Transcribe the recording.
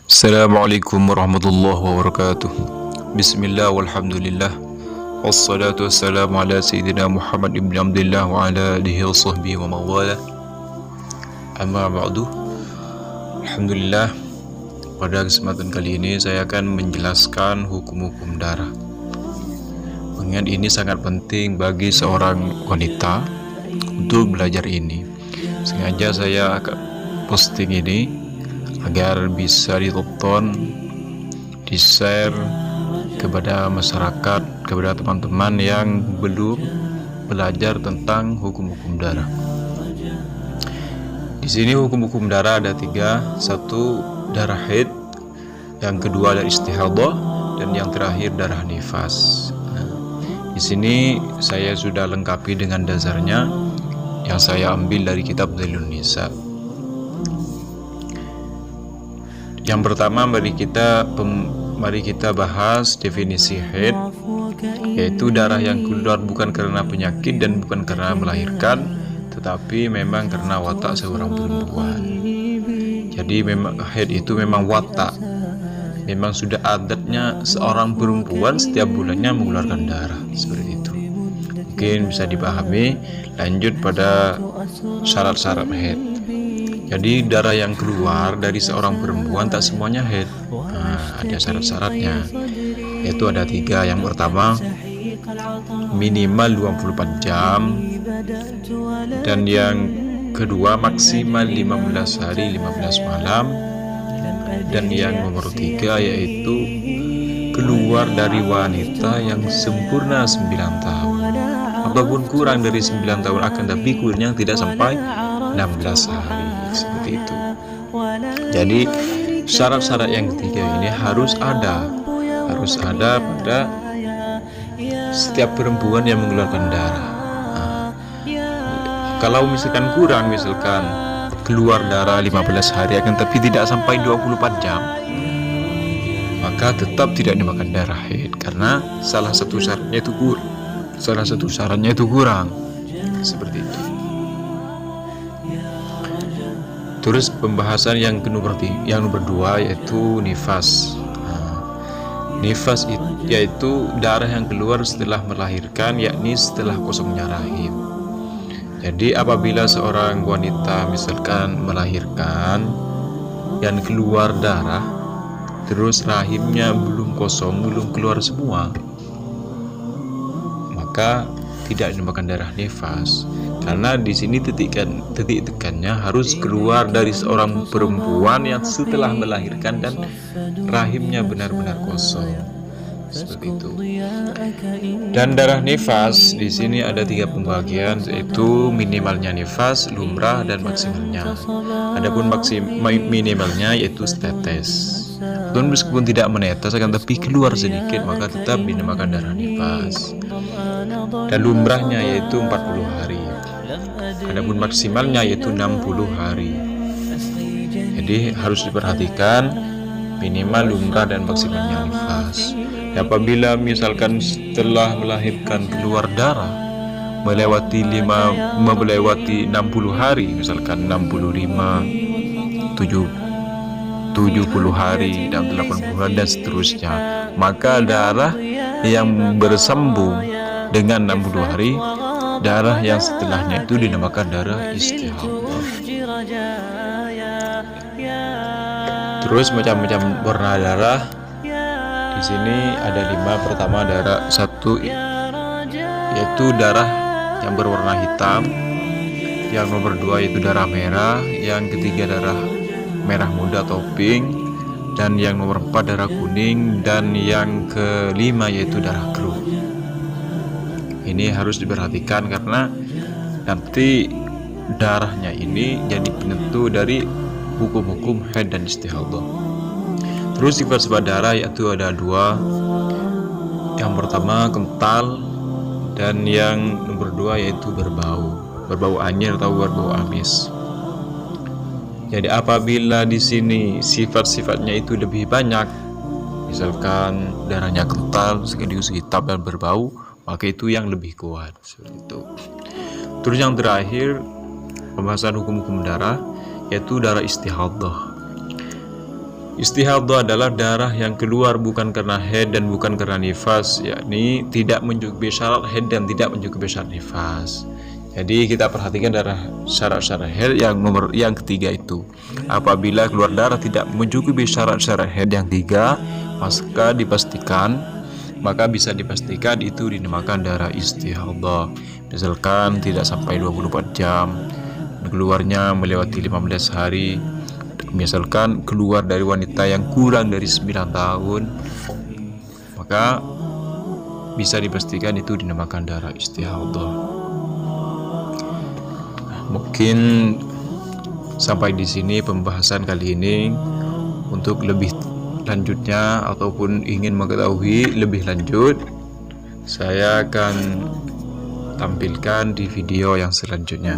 Assalamualaikum warahmatullahi wabarakatuh. Bismillah walhamdulillah. Wassalatu wassalamu ala sayyidina Muhammad ibn Abdullah wa ala alihi wa sahbihi wa mawala. Amma ba'du. Alhamdulillah, pada kesempatan kali ini saya akan menjelaskan hukum-hukum darah. Mengingat ini sangat penting bagi seorang wanita untuk belajar ini. Sengaja saya akan posting ini agar bisa ditonton, di-share kepada masyarakat, kepada teman-teman yang belum belajar tentang hukum-hukum darah. Di sini hukum-hukum darah ada 3. 1, darah haid, yang kedua adalah istihadah, dan yang terakhir darah nifas. Di sini saya sudah lengkapi dengan dasarnya yang saya ambil dari kitab Dalilun Nisa. Yang pertama, mari kita bahas definisi haid, yaitu darah yang keluar bukan karena penyakit dan bukan karena melahirkan, tetapi memang karena watak seorang perempuan. Jadi memang haid itu memang watak, memang sudah adatnya seorang perempuan setiap bulannya mengeluarkan darah, seperti itu. Mungkin bisa dipahami. Lanjut pada syarat-syarat haid. Jadi darah yang keluar dari seorang perempuan tak semuanya haid. Ada syarat-syaratnya, yaitu ada 3. Yang pertama, minimal 24 jam, dan yang kedua maksimal 15 hari 15 malam, dan yang nomor 3 yaitu keluar dari wanita yang sempurna 9 tahun ataupun kurang dari 9 tahun, akan tapi kurangnya tidak sampai 16 hari, seperti itu. Jadi syarat-syarat yang ketiga ini harus ada pada setiap perempuan yang mengeluarkan darah. Kalau misalkan kurang, misalkan keluar darah 15 hari akan tapi tidak sampai 24 jam, maka tetap tidak dimakan darah haid, karena salah satu syaratnya itu kurang, seperti itu. Terus pembahasan yang nomor 2 yaitu nifas. Nifas yaitu darah yang keluar setelah melahirkan, yakni setelah kosongnya rahim. Jadi apabila seorang wanita misalkan melahirkan dan keluar darah, terus rahimnya belum kosong, belum keluar semua, maka tidak dinamakan darah nifas. Karena di sini titik tekannya harus keluar dari seorang perempuan yang setelah melahirkan dan rahimnya benar-benar kosong, seperti itu. Dan darah nifas di sini ada 3 pembagian, yaitu minimalnya nifas, lumrah, dan maksimalnya. Adapun minimalnya yaitu setetes. Dan meskipun tidak menetes akan tapi keluar sedikit, maka tetap dinamakan darah nifas. Dan lumrahnya yaitu 40 hari. Adapun maksimalnya yaitu 60 hari. Jadi harus diperhatikan minimal, lumrah, dan maksimalnya nifas. Apabila misalkan setelah melahirkan keluar darah melewati 60 hari, misalkan 65, 70 hari, dan 80 hari, dan seterusnya, maka darah yang bersambung dengan 60 hari, darah yang setelahnya itu dinamakan darah istihadah. Terus macam-macam warna darah. Di sini ada 5. Pertama, darah 1 yaitu darah yang berwarna hitam. Yang nomor 2 yaitu darah merah. Yang ketiga darah merah muda atau pink. Dan yang nomor 4 darah kuning. Dan yang kelima yaitu darah keruh. Ini harus diperhatikan karena nanti darahnya ini jadi penentu dari hukum-hukum haid dan istihadah. Terus sifat-sifat darah yaitu ada 2. Yang pertama kental, dan yang nomor 2 yaitu berbau anyir atau berbau amis. Jadi apabila di sini sifat-sifatnya itu lebih banyak, misalkan darahnya kental, sekaligus hitam dan berbau, maka itu yang lebih kuat, seperti itu. Terus yang terakhir pembahasan hukum-hukum darah yaitu darah istihadah. Istihadhah adalah darah yang keluar bukan karena haid dan bukan karena nifas, yakni tidak mencukupi syarat haid dan tidak mencukupi syarat nifas. Jadi kita perhatikan darah syarat-syarat haid yang ketiga itu. Apabila keluar darah tidak mencukupi syarat-syarat haid yang tiga, maka bisa dipastikan itu dinamakan darah istihadhah. Misalkan tidak sampai 24 jam, keluarnya melewati 15 hari. Misalkan keluar dari wanita yang kurang dari 9 tahun, maka bisa dipastikan itu dinamakan darah istihadhah. Mungkin sampai di sini pembahasan kali ini. Untuk lebih lanjutnya ataupun ingin mengetahui lebih lanjut, saya akan tampilkan di video yang selanjutnya.